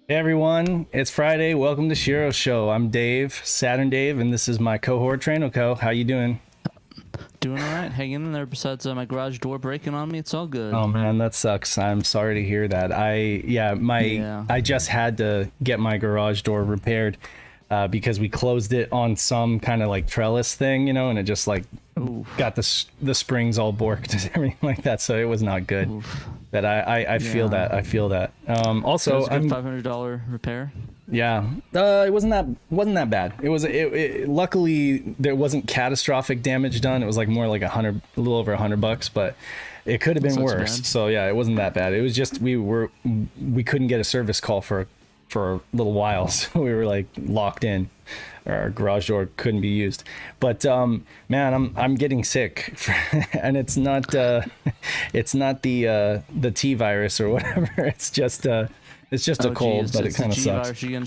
Hey everyone, it's Friday. Welcome to SHIRO Show. I'm Dave, Saturn Dave, and this is my cohort Trainoco. How you doing? Doing all right, hanging in there. Besides my garage door breaking on me, it's all good. Oh man, that sucks. I'm sorry to hear that. Yeah. I just had to get my garage door repaired because we closed it on some kind of like trellis thing, and it just like Oof. got the springs all borked and everything like that. So it was not good. Oof. But I feel Yeah. that. I feel that. So Also, it's a good $500 repair. Yeah, it wasn't that bad. Luckily there wasn't catastrophic damage done. It was like more like a little over $100, but it could have been So it's worse. bad. So yeah, it wasn't that bad. It was just we couldn't get a service call for a little while, so we were like locked in. Our garage door couldn't be used. But man, I'm getting sick, and it's not the T virus or whatever. It's just a Oh, cold, geez, but it it's kind the of G sucks. virus. Are you gonna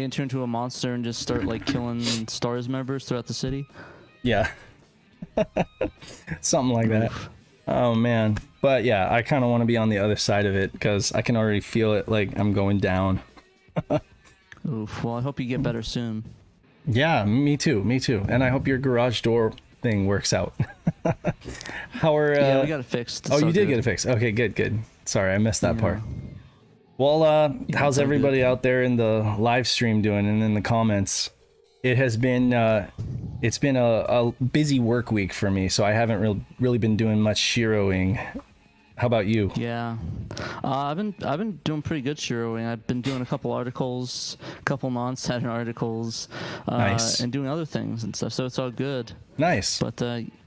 turn into a monster and just start like killing STARS members throughout the city? Yeah, something like that. Oof. Oh man, but yeah, I kind of want to be on the other side of it because I can already feel it. Like I'm going down. Oof. Well, I hope you get better soon. Yeah, me too. Me too. And I hope your garage door thing works out. How are? Yeah, we got it fixed. It's Oh, you all did good. get it fixed. Okay, good, good. Sorry, I missed that Yeah. part. Well, how's it's all everybody good. out there in the live stream doing and in the comments? It has been a busy work week for me, so I haven't really been doing much shiroing. How about you? Yeah, I've been doing pretty good shiroing. I've been doing a couple articles, a couple non-Saturn articles, Nice. and doing other things and stuff. So it's all good. Nice. But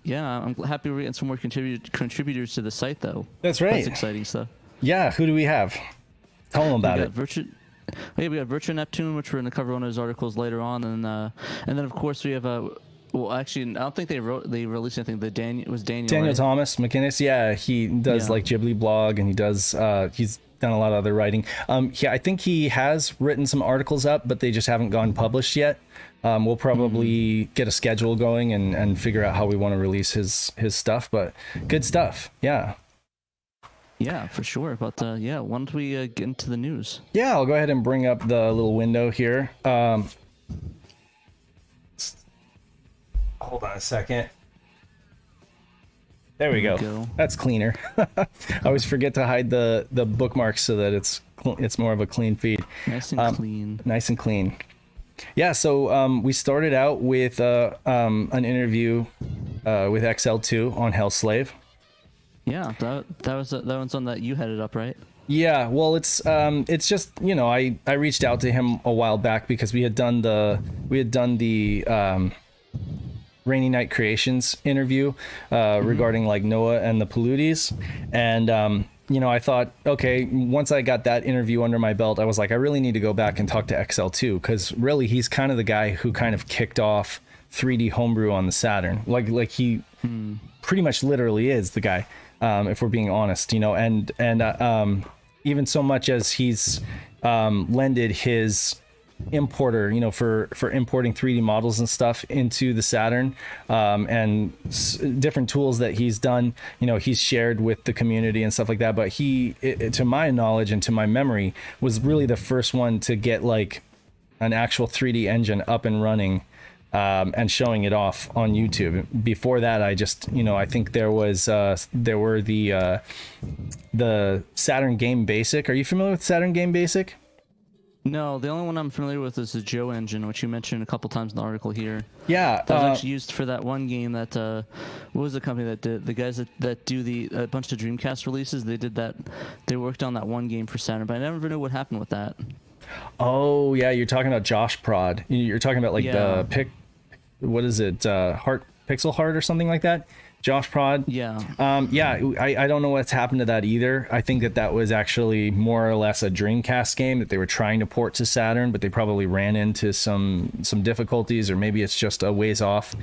yeah, I'm happy we're getting some more contributors to the site though. That's right. That's exciting stuff. Yeah, who do we have? Tell them about we it. got Virtua, we got Virtua Neptune, which we're going to cover one of his articles later on, and then of course we have well, actually, I don't think they released anything. It was Daniel. Daniel Right? Thomas McInnes, yeah, he does Yeah. like Ghibli blog, and he's done a lot of other writing. Yeah, I think he has written some articles up, but they just haven't gone published yet. We'll probably get a schedule going and figure out how we want to release his stuff. But good stuff, yeah. Yeah, for sure. But yeah, why don't we get into the news? Yeah, I'll go ahead and bring up the little window here. Hold on a second. There we There we go. go. That's cleaner. I always forget to hide the bookmarks so that it's more of a clean feed. Nice and clean. Nice and clean. Yeah, so we started out with an interview with XL2 on HellSlave. Yeah, that one's on that you headed up, right? Yeah, well, it's just I reached out to him a while back because we had done the Rainy Night Creations interview regarding like Noah and the Polluties, and I thought, okay, once I got that interview under my belt, I was like, I really need to go back and talk to XL2 because really he's kind of the guy who kind of kicked off 3D homebrew on the Saturn. Like he pretty much literally is the guy, if we're being honest, and even so much as he's lended his importer, for importing 3D models and stuff into the Saturn, and different tools that he's done, he's shared with the community and stuff like that. But he, to my knowledge and to my memory, was really the first one to get like an actual 3D engine up and running, and showing it off on YouTube. Before that, I just, I think there were the Saturn Game Basic. Are you familiar with Saturn Game Basic? No, the only one I'm familiar with is the Joe engine, which you mentioned a couple times in the article here. Yeah, That was actually used for that one game that what was the company that did the guys that do a bunch of Dreamcast releases? They did that. They worked on that one game for Saturn, but I never knew what happened with that. Oh yeah, you're talking about Josh Prod. You're talking about like Yeah. the what is it, Heart Pixel Heart or something like that. Josh Prod. Yeah. Yeah, I don't know what's happened to that either. I think that was actually more or less a Dreamcast game that they were trying to port to Saturn, but they probably ran into some difficulties, or maybe it's just a ways off.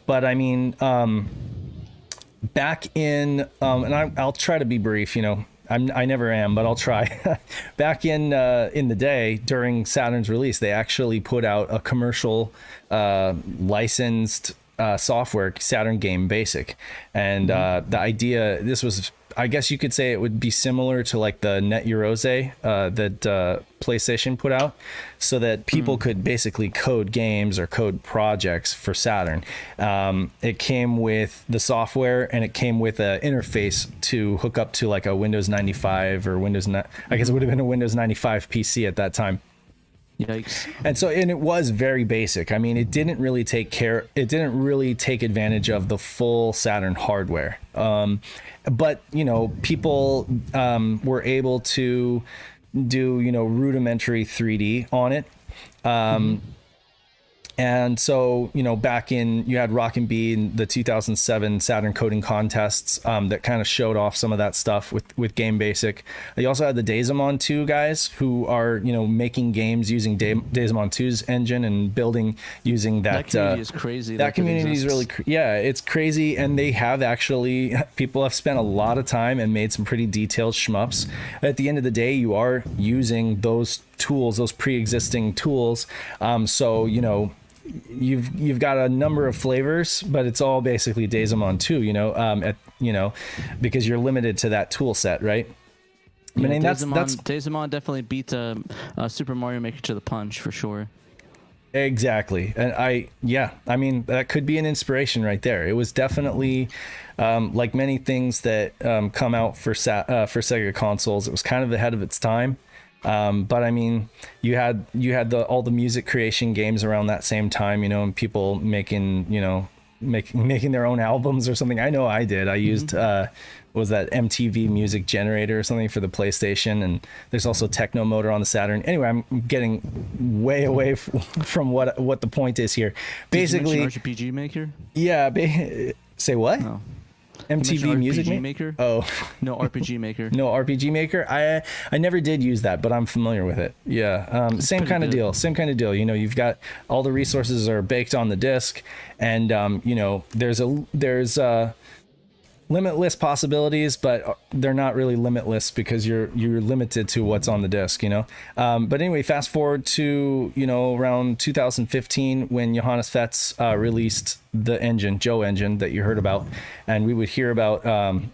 But I mean, back in and I'll try to be brief. I never am, but I'll try. Back in the day during Saturn's release, they actually put out a commercial licensed software, Saturn Game Basic. And the idea, this was, I guess you could say it would be similar to like the Net Eurose that PlayStation put out, so that people could basically code games or code projects for Saturn. It came with the software, and it came with an interface to hook up to like a Windows 95 or I guess it would have been a Windows 95 PC at that time. Yikes. And it was very basic. I mean, it didn't really take advantage of the full Saturn hardware. But, you know, people were able to do, you know, rudimentary 3D on it. And so, you know, back in, you had Rock and B in the 2007 Saturn coding contests that kind of showed off some of that stuff with Game Basic. You also had the Dazemon 2 guys who are, you know, making games using Dazemon 2's engine and building using that. That community is crazy. That community is really, it's crazy. And they have actually, people have spent a lot of time and made some pretty detailed shmups. At the end of the day, you are using those tools, those pre-existing tools. So, you know, you've got a number of flavors, but it's all basically Dazemon 2, you know, because you're limited to that tool set, right? Yeah, I mean, Dazemon definitely beat Super Mario Maker to the punch for sure. Exactly. And I mean, that could be an inspiration right there. It was definitely like many things that come out for Sega consoles, it was kind of ahead of its time. But I mean, you had all the music creation games around that same time, you know, and people making, you know, making their own albums or something. I know I did. I used was that MTV Music Generator or something for the PlayStation, and there's also Techno Motor on the Saturn. Anyway, I'm getting way away from what the point is here. Basically, did you mention RPG Maker? Yeah. Say what? No. MTV Music Maker? Oh, no, RPG Maker. No, RPG Maker. I never did use that, but I'm familiar with it. Yeah. Same kind of deal. You know, you've got all the resources are baked on the disk, and you know, there's limitless possibilities, but they're not really limitless because you're limited to what's on the disk, you know. But anyway, fast forward to, you know, around 2015 when Johannes Fetz released the engine, Joe engine that you heard about, and we would hear about XL2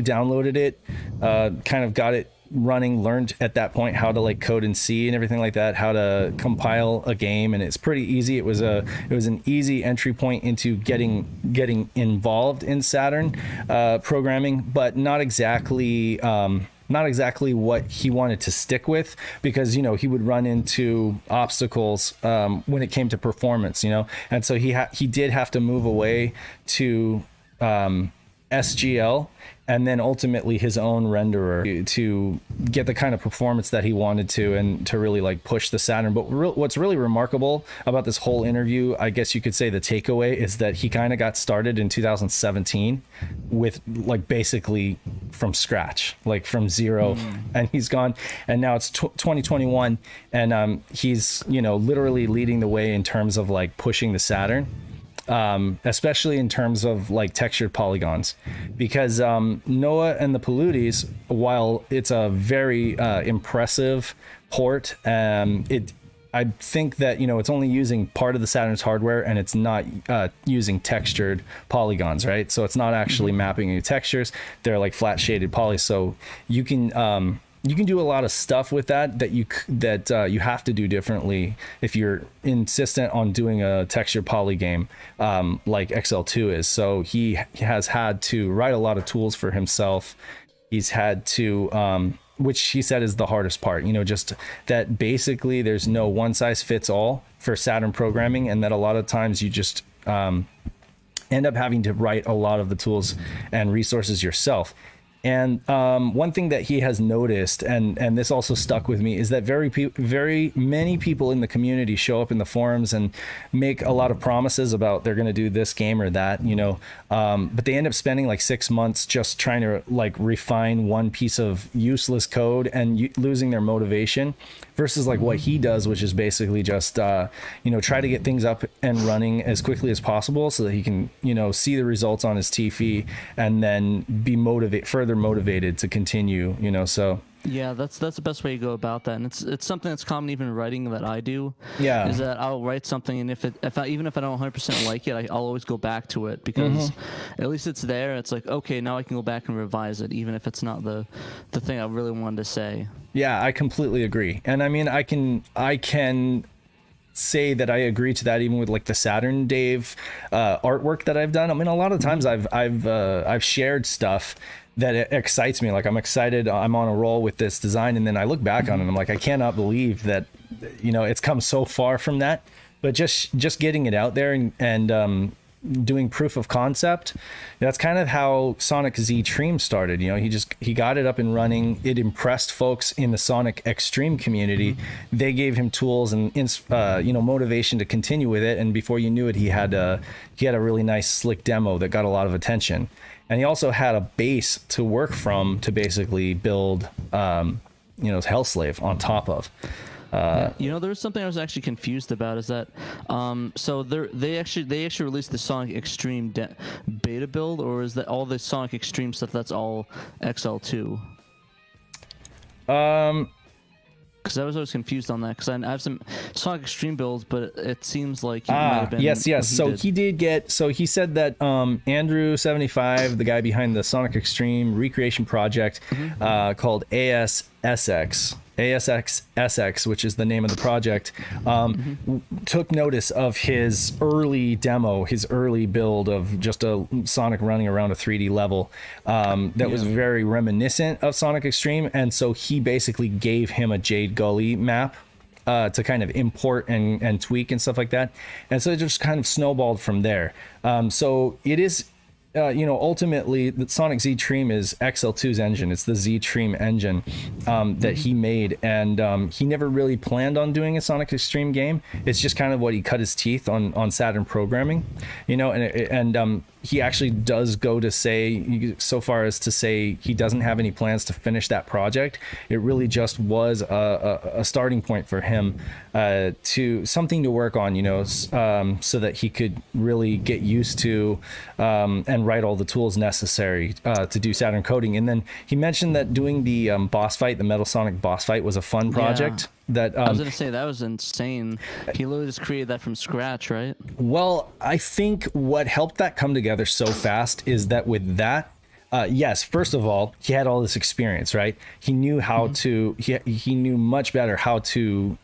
downloaded it, kind of got it running, learned at that point how to like code in C and everything like that, how to compile a game, and it's pretty easy. It was an easy entry point into getting involved in Saturn programming, but not exactly what he wanted to stick with, because, you know, he would run into obstacles when it came to performance, you know, and so he did have to move away to SGL and then ultimately his own renderer to get the kind of performance that he wanted to, and to really like push the Saturn. But what's really remarkable about this whole interview, I guess you could say the takeaway, is that he kind of got started in 2017 with like basically from scratch, like from zero, and he's gone, and now it's 2021, and he's, you know, literally leading the way in terms of like pushing the Saturn. Especially in terms of like textured polygons, because Noah and the Polluties, while it's a very impressive port, I think that, you know, it's only using part of the Saturn's hardware, and it's not using textured polygons, right? So it's not actually mapping any textures. They're like flat shaded polys, so you can do a lot of stuff with that you have to do differently if you're insistent on doing a texture poly game like XL2 is. So he has had to write a lot of tools for himself. He's had to, which he said is the hardest part, you know, just that basically there's no one size fits all for Saturn programming, and that a lot of times you just end up having to write a lot of the tools and resources yourself. And one thing that he has noticed, and this also stuck with me, is that very many people in the community show up in the forums and make a lot of promises about they're going to do this game or that, you know, but they end up spending like 6 months just trying to like refine one piece of useless code and losing their motivation, versus like what he does, which is basically just you know, try to get things up and running as quickly as possible so that he can, you know, see the results on his TFE and then be further motivated to continue, you know. So Yeah, that's the best way to go about that, and it's something that's common even in writing that I do. Yeah. Is that I'll write something, and even if I don't 100% like it, I'll always go back to it because at least it's there. It's like, okay, now I can go back and revise it, even if it's not the thing I really wanted to say. Yeah, I completely agree. And I mean, I can say that I agree to that even with like the Saturn Dave artwork that I've done. I mean, a lot of times I've shared stuff that excites me. Like, I'm excited, I'm on a roll with this design, and then I look back on it and I'm like, I cannot believe that, you know, it's come so far from that. But just getting it out there and doing proof of concept, that's kind of how Sonic Z Dream started. You know, he got it up and running. It impressed folks in the Sonic Extreme community. They gave him tools and motivation to continue with it, and before you knew it, he had a really nice slick demo that got a lot of attention. And he also had a base to work from to basically build HellSlave on top of. You know, there was something I was actually confused about. Is that so they actually released the Sonic Extreme beta build, or is that all the Sonic Extreme stuff? That's all XL2. Because I was always confused on that. Because I have some Sonic Extreme builds, but it seems like it might have been yes. So he did get. So he said that Andrew75, the guy behind the Sonic Extreme recreation project, called ASXSX, which is the name of the project, took notice of his early demo, his early build of just a Sonic running around a 3D level that was very reminiscent of Sonic Extreme. And so he basically gave him a Jade Gully map to kind of import and tweak and stuff like that. And so it just kind of snowballed from there. So it is... ultimately, the Sonic Z Dream is XL2's engine. It's the Z Dream engine that he made, and he never really planned on doing a Sonic Extreme game. It's just kind of what he cut his teeth on Saturn programming, and he actually does go to say, so far as to say, he doesn't have any plans to finish that project. It really just was a starting point for him to something to work on, so that he could really get used to and write all the tools necessary to do Saturn coding. And then he mentioned that doing the boss fight, the Metal Sonic boss fight, was a fun project. That I was gonna say that was insane. He literally just created that from scratch, right? Well, I think what helped that come together so fast is that with that, yes, first of all, he had all this experience, right? He knew how to, he knew much better how to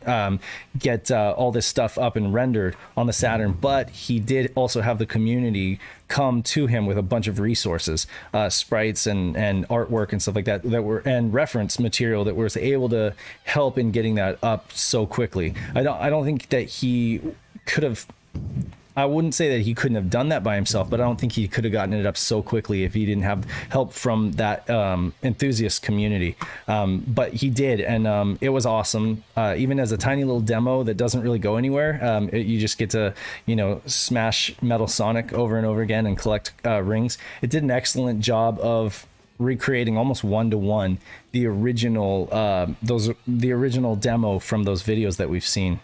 get all this stuff up and rendered on the Saturn, but he did also have the community come to him with a bunch of resources, sprites and artwork and stuff like that and reference material that was able to help in getting that up so quickly. I don't think that he could have, I wouldn't say that he couldn't have done that by himself, but I don't think he could have gotten it up so quickly if he didn't have help from that enthusiast community. But he did, and it was awesome. Even as a tiny little demo that doesn't really go anywhere, you just get to, smash Metal Sonic over and over again and collect rings. It did an excellent job of recreating almost one-to-one the original demo from those videos that we've seen.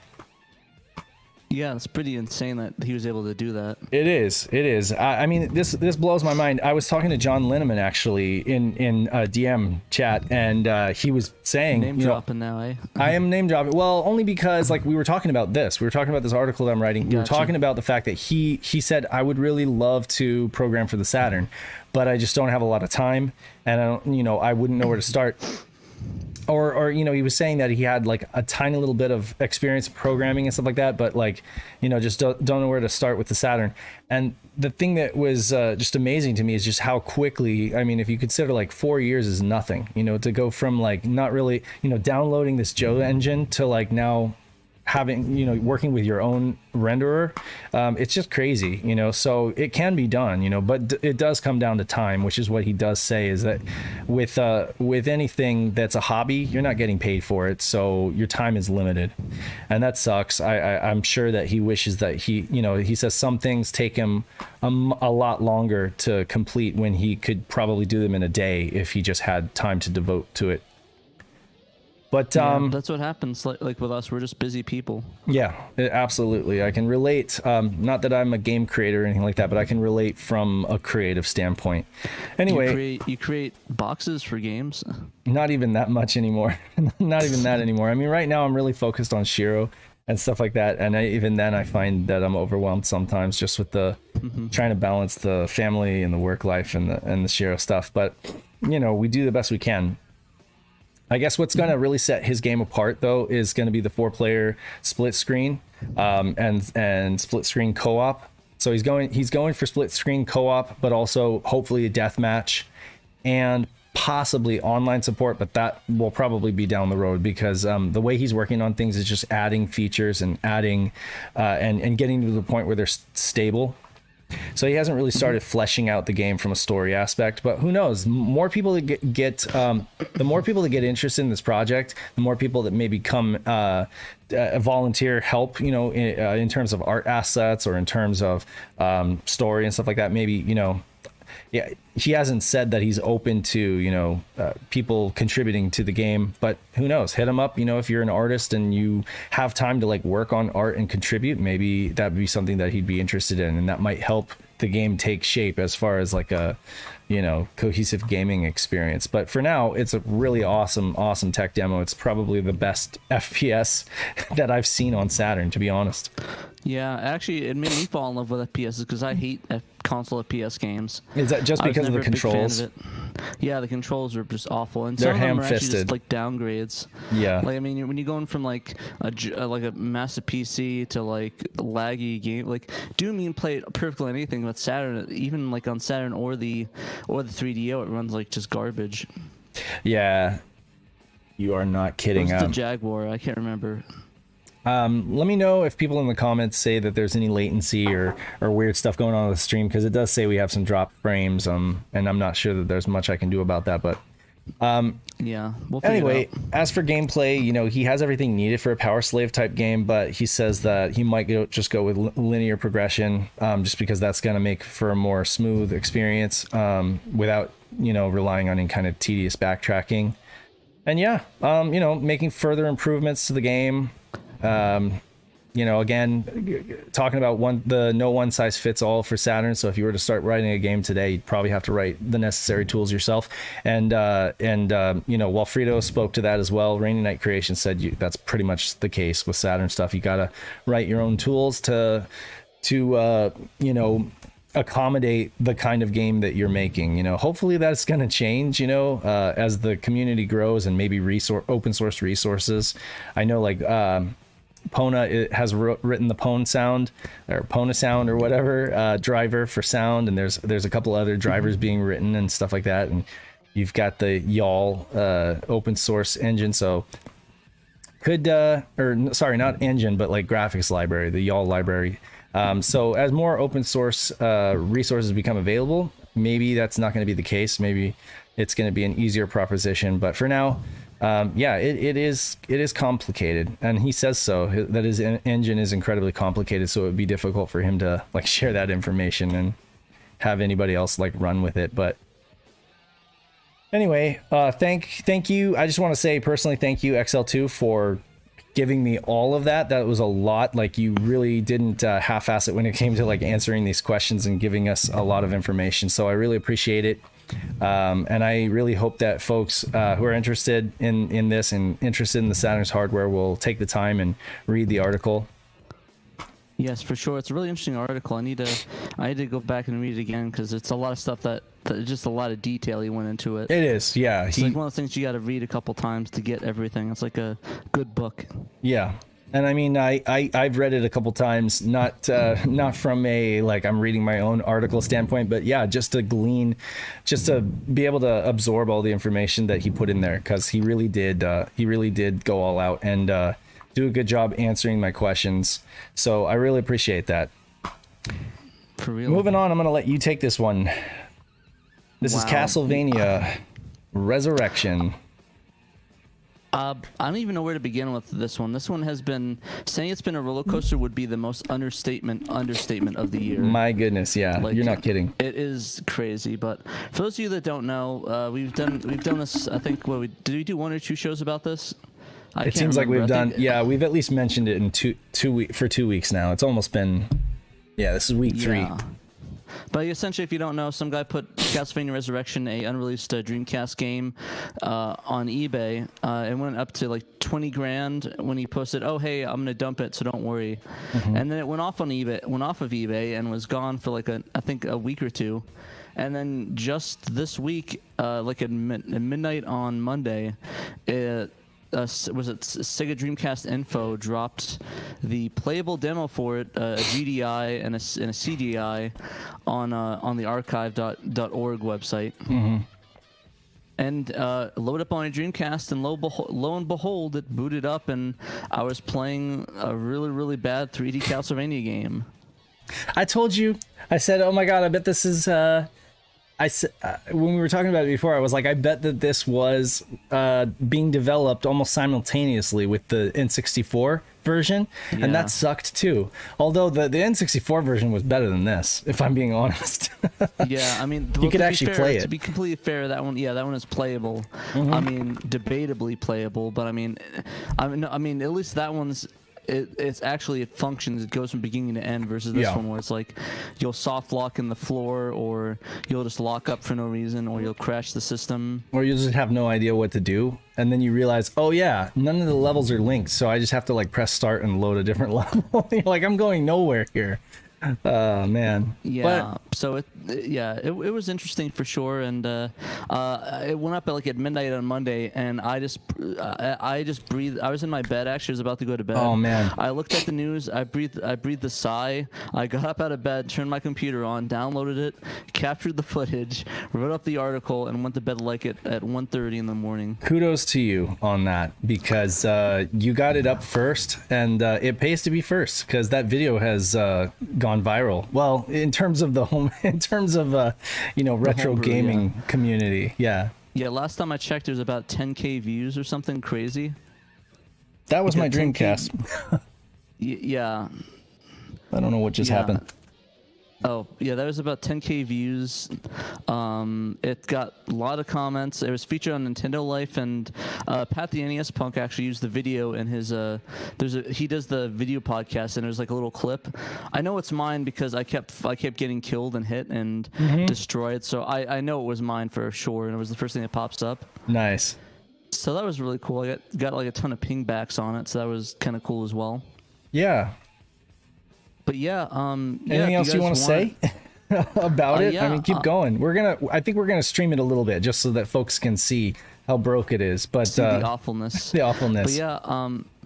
Yeah, it's pretty insane that he was able to do that. It is. I mean, this blows my mind. I was talking to John Linneman actually in DM chat, and he was saying, name dropping now, eh? I am name dropping. Well, only because we were talking about this. We were talking about this article that I'm writing. We were talking about the fact that he said, I would really love to program for the Saturn, but I just don't have a lot of time, and I don't, I wouldn't know where to start. Or he was saying that he had like a tiny little bit of experience programming and stuff like that, but just don't know where to start with the Saturn. And the thing that was just amazing to me is just how quickly, I mean, if you consider like 4 years is nothing, to go from like not really, downloading this Joe engine to like now having, working with your own renderer, it's just crazy, so it can be done, but it does come down to time, which is what he does say, is that with anything that's a hobby, you're not getting paid for it, so your time is limited, and that sucks. I'm sure that he wishes that he says some things take him a lot longer to complete when he could probably do them in a day if he just had time to devote to it. But that's what happens. Like with us, we're just busy people. yeah, absolutely. I can relate. Not that I'm a game creator or anything like that, but I can relate from a creative standpoint. Anyway, You create boxes for games. not even that much anymore. Not even that anymore. I mean, right now I'm really focused on SHIRO and stuff like that, and even then I find that I'm overwhelmed sometimes just with the trying to balance the family and the work life and the SHIRO stuff. But you know, we do the best we can. I guess what's going to really set his game apart, though, is going to be the 4-player split screen and split screen co-op. So he's going for split screen co-op, but also hopefully a deathmatch and possibly online support. But that will probably be down the road because the way he's working on things is just adding features and adding and getting to the point where they're stable. So he hasn't really started fleshing out the game from a story aspect, but who knows? More people that the more people that get interested in this project, the more people that maybe come volunteer help, you know, in terms of art assets or in terms of story and stuff like that. Maybe, you know, yeah, he hasn't said that he's open to, you know, people contributing to the game, but who knows? Hit him up. You know, if you're an artist and you have time to like work on art and contribute, maybe that would be something that he'd be interested in, and that might help the game take shape as far as like a, you know, cohesive gaming experience. But for now, it's a really awesome tech demo. It's probably the best FPS that I've seen on Saturn, to be honest. Yeah, actually, it made me fall in love with FPS because I hate console FPS games. Is that just because of the controls? Yeah, the controls are just awful, and they're some of them are actually ham-fisted. just like downgrades. Yeah, like I mean, when you're going from like a massive PC to like laggy game, like Doom, you can play it perfectly on anything, but Saturn, even like on Saturn or the 3DO, it runs like just garbage. Yeah, you are not kidding. It was the Jaguar, I can't remember. Let me know if people in the comments say that there's any latency or weird stuff going on with the stream, because it does say we have some drop frames, and I'm not sure that there's much I can do about that. But yeah, we'll figure anyway, it out. as for gameplay, you know, he has everything needed for a Power Slave type game, but he says that he might just go with linear progression, just because that's going to make for a more smooth experience without, you know, relying on any kind of tedious backtracking. And yeah, you know, making further improvements to the game. You know, again, talking about the no one size fits all for Saturn. So if you were to start writing a game today, you'd probably have to write the necessary tools yourself. And you know, Walfredo spoke to that as well. Rainy Night Creation said that's pretty much the case with Saturn stuff. You got to write your own tools to you know, accommodate the kind of game that you're making. You know, hopefully that's going to change, you know, as the community grows and maybe open source resources. I know like Pona has written the Pone sound or Pona sound or whatever driver for sound, and there's a couple other drivers being written and stuff like that, and you've got the y'all open source engine, so could or sorry, not engine, but like graphics library, the y'all library. So as more open source resources become available, maybe that's not going to be the case. Maybe it's going to be an easier proposition, but for now, yeah, it is complicated, and he says so, that his engine is incredibly complicated, so it would be difficult for him to like share that information and have anybody else like run with it. But anyway, thank you. I just want to say personally, thank you XL2 for giving me all of that. That was a lot. Like, you really didn't half-ass it when it came to like answering these questions and giving us a lot of information, so I really appreciate it. And I really hope that folks who are interested in this and interested in the Saturn's hardware will take the time and read the article. Yes, for sure. It's a really interesting article. I need to go back and read it again, because it's a lot of stuff that just a lot of detail he went into it. It is, yeah. It's like one of those things you got to read a couple times to get everything. It's like a good book. Yeah. And I mean, I've read it a couple times, not from a like I'm reading my own article standpoint, but yeah, just to glean, just to be able to absorb all the information that he put in there, because he really did go all out and do a good job answering my questions. So I really appreciate that. For real. Moving on, I'm gonna let you take this one. This is Castlevania Resurrection. I don't even know where to begin with this one. This one has been, saying it's been a roller coaster would be the most understatement of the year. My goodness, yeah, like, you're not kidding. It is crazy. But for those of you that don't know, we've done this. I think did we do 1 or 2 shows about this? It seems like we've done. Yeah, we've at least mentioned it in for 2 weeks now. It's almost been. Yeah, this is week 3. But essentially, if you don't know, some guy put Castlevania Resurrection, a unreleased Dreamcast game, on eBay. It went up to like 20 grand when he posted, "Oh hey, I'm gonna dump it, so don't worry." And then it went off of eBay and was gone for like I think a week or two. And then just this week, like at midnight on Monday, Sega Dreamcast Info dropped the playable demo for it, a GDI and a CDI, on the archive.org website. And load up on my Dreamcast, and lo and behold, it booted up, and I was playing a really, really bad 3D Castlevania game. I told you. I said, "Oh my god, I bet this is." I said when we were talking about it before, I was like, I bet that this was being developed almost simultaneously with the N64 version, and that sucked too. Although the N64 version was better than this, if I'm being honest. Yeah, I mean, you could actually play it. To be completely fair, that one is playable. I mean, debatably playable, but I mean, at least that one's. It functions. It goes from beginning to end versus this one where it's like you'll soft lock in the floor, or you'll just lock up for no reason, or you'll crash the system, or you'll just have no idea what to do, and then you realize, oh yeah, none of the levels are linked, so I just have to like press start and load a different level. You're like, I'm going nowhere here. Oh man. Yeah. So it was interesting for sure, and it went up at midnight on Monday, and I just breathed. I was in my bed actually. I was about to go to bed. Oh man. I looked at the news. I breathed a sigh. I got up out of bed, turned my computer on, downloaded it, captured the footage, wrote up the article, and went to bed like it at 1:30 in the morning. Kudos to you on that, because you got it up first, and it pays to be first, because that video has gone viral. Well, in terms of retro gaming community. Yeah, last time I checked, there's about 10K views or something crazy. That was my Dreamcast. Yeah, I don't know what just happened. Oh, yeah, that was about 10K views. It got a lot of comments. It was featured on Nintendo Life, and Pat the NES Punk actually used the video in his he does the video podcast, and there's like a little clip. I know it's mine because I kept getting killed and hit and destroyed, so I know it was mine for sure, and it was the first thing that pops up. Nice. So that was really cool. I got like a ton of pingbacks on it, so that was kind of cool as well. Yeah. But anything else you want to say about it? I mean, keep going. I think we're gonna stream it a little bit just so that folks can see how broke it is. But see the awfulness. The awfulness.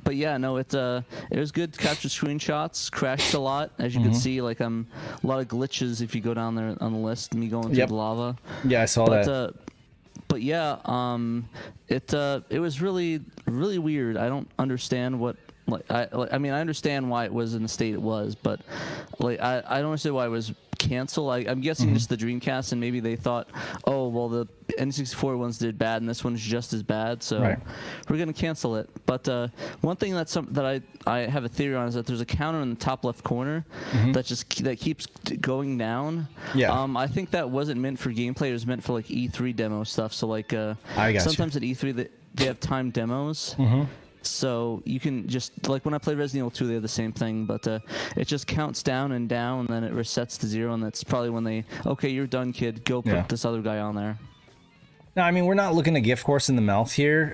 But no, it was good. Captured screenshots. Crashed a lot, as you can see. Like a lot of glitches if you go down there on the list. Me going through the lava. Yeah, I saw that. But it was really, really weird. I don't understand what. I understand why it was in the state it was, but I don't understand why it was canceled. I'm guessing just the Dreamcast, and maybe they thought, oh well, the N64 ones did bad, and this one's just as bad, so we're gonna cancel it. But one thing that I have a theory on is that there's a counter in the top left corner that keeps going down. Yeah. I think that wasn't meant for gameplay. It was meant for like E3 demo stuff. So like sometimes at E3 they have timed demos. So you can just, like when I played Resident Evil 2, they have the same thing, but it just counts down, and then it resets to 0, and that's probably when okay, you're done, kid, go put this other guy on there. No, I mean, we're not looking a gift horse in the mouth here,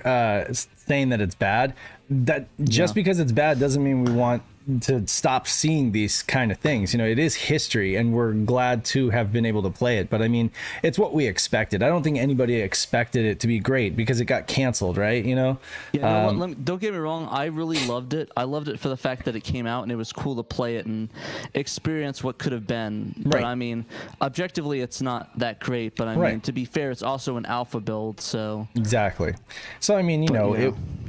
saying that it's bad. That just because it's bad doesn't mean we want to stop seeing these kind of things. It is history, and we're glad to have been able to play it. But I mean, it's what we expected. I don't think anybody expected it to be great because it got canceled, right? Yeah. Don't get me wrong. I really loved it. I loved it for the fact that it came out and it was cool to play it and experience what could have been. But I mean, objectively, it's not that great. But I mean, to be fair, it's also an alpha build, so exactly. So I mean,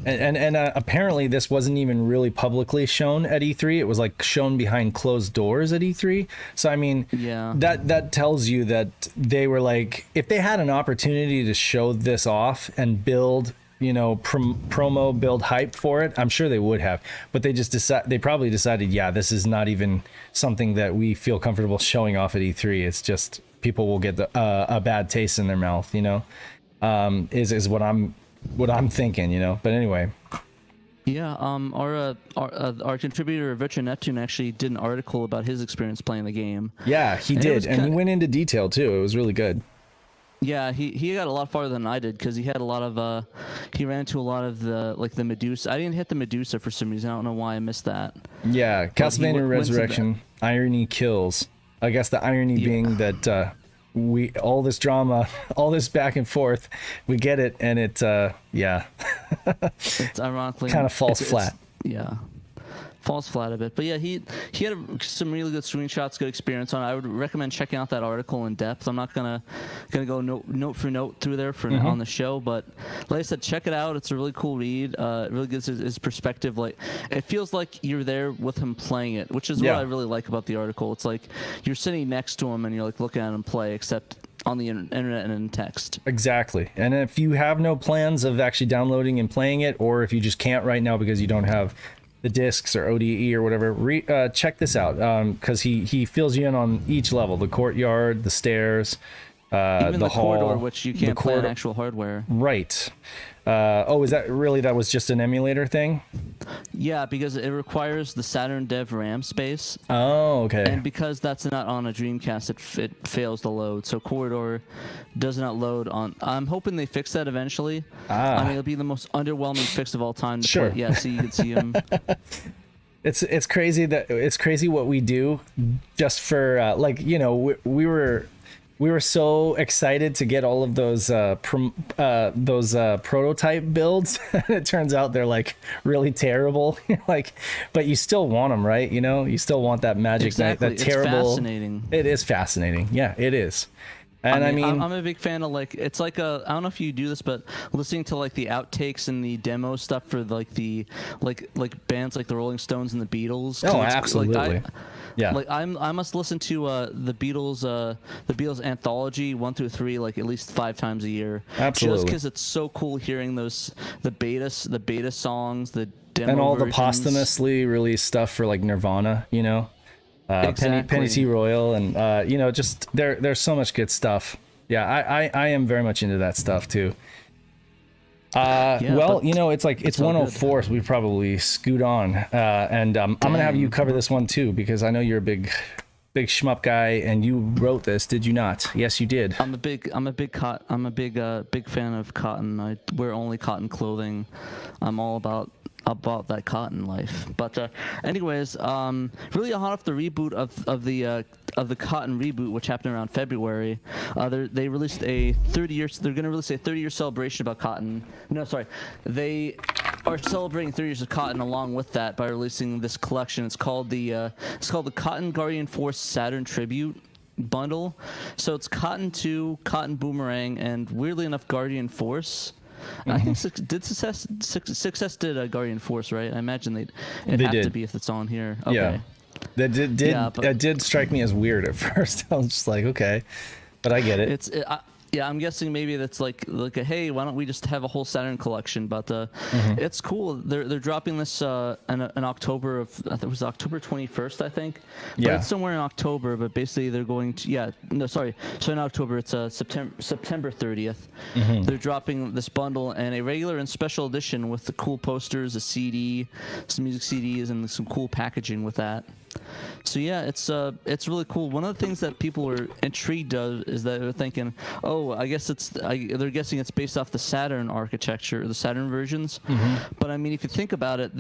apparently this wasn't even really publicly shown at E3. It was like shown behind closed doors at E3. So I mean, that tells you that they were like, if they had an opportunity to show this off and build, promo, build hype for it, I'm sure they would have. But they probably decided, this is not even something that we feel comfortable showing off at E3. It's just people will get a bad taste in their mouth, is what I'm thinking, But anyway. Yeah, our contributor Virtua Neptune actually did an article about his experience playing the game. Yeah, he did, and he went into detail too. It was really good. Yeah, he got a lot farther than I did because he had a lot of he ran into a lot of the Medusa. I didn't hit the Medusa for some reason. I don't know why I missed that. Yeah, Castlevania Resurrection, irony kills. I guess the irony being that we all this drama, all this back and forth, we get it, and it It's ironically kind of falls flat. Falls flat a bit. But yeah, he had some really good screenshots, good experience on it. I would recommend checking out that article in depth. I'm not gonna go note for note through there for on the show, but like I said, check it out. It's a really cool read. It really gives his perspective. Like, it feels like you're there with him playing it, which is what I really like about the article. It's like you're sitting next to him and you're like looking at him play, except on the internet and in text. Exactly. And if you have no plans of actually downloading and playing it, or if you just can't right now because you don't have the discs or ODE or whatever, check this out, because he fills you in on each level: the courtyard, the stairs, even the hall, corridor, which you can't play on actual hardware. Right. Is that was just an emulator thing? Yeah, because it requires the Saturn dev RAM space. Oh, okay. And because that's not on a Dreamcast, it fails to load. So Corridor does not load on. I'm hoping they fix that eventually. I mean, it'll be the most underwhelming fix of all time. Sure. Yeah, so you can see them. It's crazy what we do just for we were so excited to get all of those prototype builds. It turns out they're like really terrible. But you still want them, right? You still want that Magic Knight, that terrible. It's fascinating. It is fascinating. Yeah, it is. And I mean, I'm a big fan of it's like I don't know if you do this, but listening to like the outtakes and the demo stuff for like the bands like the Rolling Stones and the Beatles. Oh, absolutely. Yeah. Like I must listen to the Beatles anthology 1 through 3 like at least 5 times a year. Absolutely. Just because it's so cool hearing the beta songs, the demo and all versions. the posthumously released stuff for like Nirvana, Exactly. Penny T. Royal, and just there's so much good stuff. Yeah, I am very much into that stuff too. It's like it's 104, so we probably scoot on, and I'm gonna have you cover this one too, because I know you're a big shmup guy, and you wrote this, did you not? Yes, you did. I'm a big fan of cotton. I wear only cotton clothing. I'm all about that cotton life. But anyways, really hot off the reboot of the cotton reboot, which happened around February. They released a 30-year. They're going to release a 30-year celebration about cotton. No, sorry, they are celebrating 30 years of cotton along with that by releasing this collection. It's called the Cotton Guardian Force Saturn Tribute bundle. So it's Cotton 2, Cotton Boomerang, and weirdly enough, Guardian Force. I think Success did a Guardian Force, right? I imagine they have to be if it's on here. Okay. Yeah, that did strike me as weird at first. I was just like, okay, but I get it. I'm guessing maybe that's like a, hey, why don't we just have a whole Saturn collection? But it's cool. They're dropping this in October of, I think it was October 21st, I think. But it's somewhere in October. But basically they're going to So in October it's September 30th. They're dropping this bundle and a regular and special edition with the cool posters, a CD, some music CDs, and some cool packaging with that. So yeah, it's really cool. One of the things that people were intrigued of is that they're thinking, oh, I guess they're guessing it's based off the Saturn architecture, the Saturn versions. But I mean, if you think about it,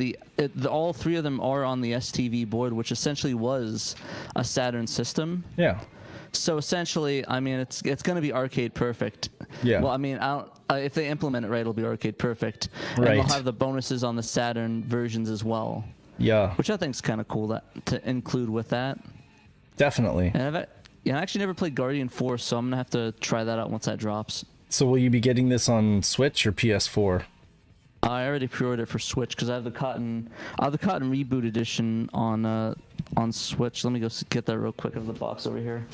all 3 of them are on the STV board, which essentially was a Saturn system. Yeah. So essentially, I mean, it's going to be arcade perfect. Yeah. Well, I mean, if they implement it right, it'll be arcade perfect. Right. And they'll have the bonuses on the Saturn versions as well. Yeah. Which I think is kind of cool to include with that. Definitely. And I actually never played Guardian Force, so I'm going to have to try that out once that drops. So will you be getting this on Switch or PS4? I already pre-ordered for Switch because I have the Cotton Reboot Edition on Switch. Let me go get that real quick out of the box over here.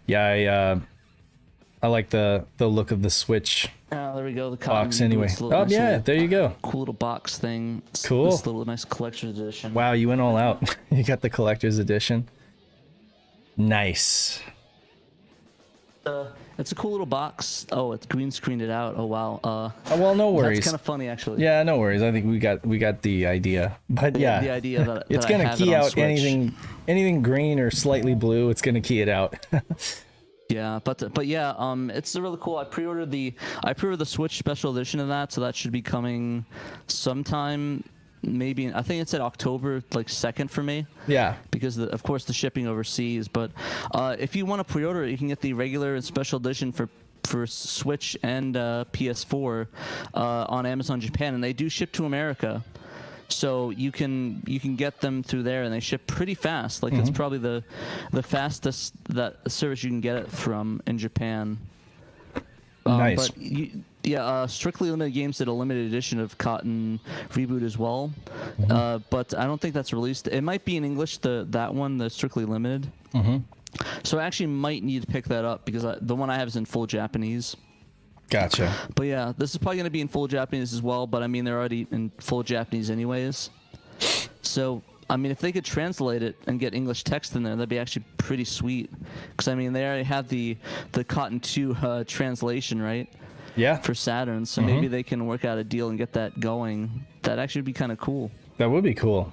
Yeah, I like the look of the Switch. There we go. The Cotton box anyway. Nice There you go. Cool little box thing. Cool. This little nice collector's edition. Wow, you went all out. You got the collector's edition. Nice. It's a cool little box. Oh, it's green screened it out. Oh wow. Well, no worries. That's kind of funny, actually. Yeah, no worries. I think we got the idea. But yeah, The idea that it's that I gonna have key it on out Switch. anything green or slightly blue. It's gonna key it out. Yeah, but yeah, it's really cool. I pre-ordered the Switch special edition of that, so that should be coming sometime. Maybe I think it said October like 2nd for me. Yeah. Because of course the shipping overseas. But if you want to pre-order it, you can get the regular and special edition for Switch and PS4 on Amazon Japan, and they do ship to America. So you can get them through there, and they ship pretty fast. Like it's probably the fastest that service you can get it from in Japan. Nice. But Strictly Limited Games did a limited edition of Cotton Reboot as well, but I don't think that's released. It might be in English, that one, the Strictly Limited. So I actually might need to pick that up because the one I have is in full Japanese. Gotcha. But yeah, this is probably going to be in full Japanese as well, but I mean, they're already in full Japanese anyways. So, I mean, if they could translate it and get English text in there, that'd be actually pretty sweet. Because, I mean, they already have the Cotton 2 translation, right? Yeah. For Saturn, so maybe they can work out a deal and get that going. That'd actually be kind of cool. That would be cool.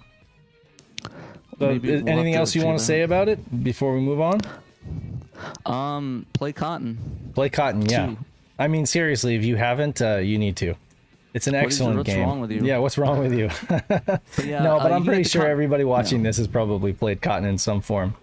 Maybe we'll Anything else you want to say about it before we move on? Play Cotton. Play Cotton, yeah. 2. I mean, seriously, if you haven't, you need to. It's an excellent game. What's wrong with you? Yeah, what's wrong with you? Yeah, no, but I'm pretty sure everybody everybody watching this has probably played Cotton in some form.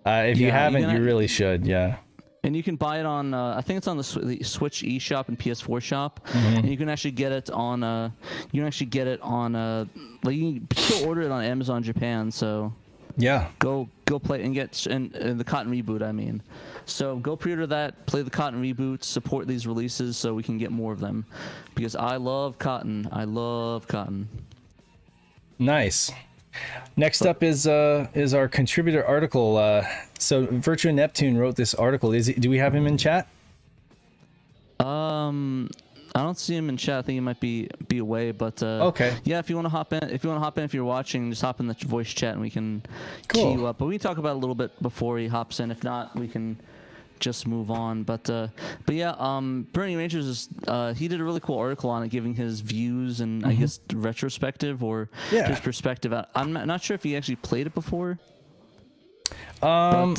If you haven't, you really should, yeah. And you can buy it on, I think it's on the Switch eShop and PS4 shop, and you can actually get it on, like you can still order it on Amazon Japan. So yeah, go play and get and the Cotton Reboot. I mean, so go pre-order that, play the Cotton Reboot, support these releases so we can get more of them, because I love Cotton. I love Cotton. Nice. Next up is our contributor article. So Virtua Neptune wrote this article. Do we have him in chat? I don't see him in chat. I think he might be away. But okay. Yeah, if you want to hop in, if you're watching, just hop in the voice chat and we can cool. queue you up. But we can talk about it a little bit before he hops in. If not, we can just move on. But yeah, Bernie Rangers is he did a really cool article on it, giving his views and I guess retrospective or his perspective. I'm not sure if he actually played it before. No,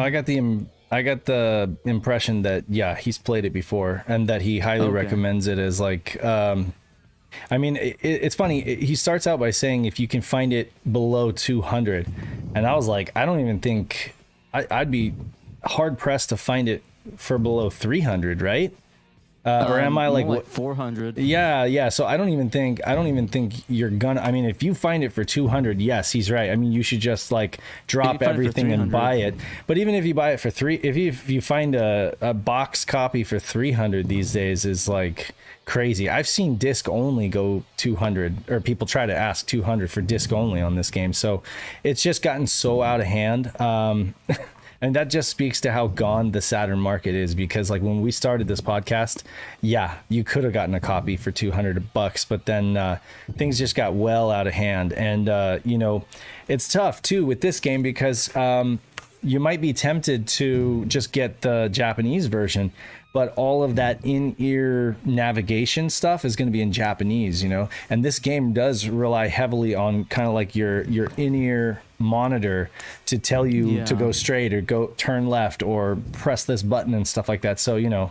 I got the impression that he's played it before and that he highly recommends it as like. I mean, it's funny. He starts out by saying if you can find it below 200, and I was like, I don't even think I'd be hard pressed to find it for below 300, right? Or am I like what 400? Yeah. So I don't even think you're gonna. I mean, if you find it for 200, yes, he's right. I mean, you should just like drop everything and buy it. But even if you buy it for if you find a box copy for 300 these days is like crazy. I've seen disc only go 200, or people try to ask 200 for disc only on this game. So it's just gotten so out of hand. And that just speaks to how gone the Saturn market is, because like when we started this podcast, you could have gotten a copy for $200, but then things just got well out of hand. And it's tough too with this game because you might be tempted to just get the Japanese version, but all of that in-ear navigation stuff is going to be in Japanese, and this game does rely heavily on kind of like your in-ear monitor to tell you to go straight or go turn left or press this button and stuff like that. So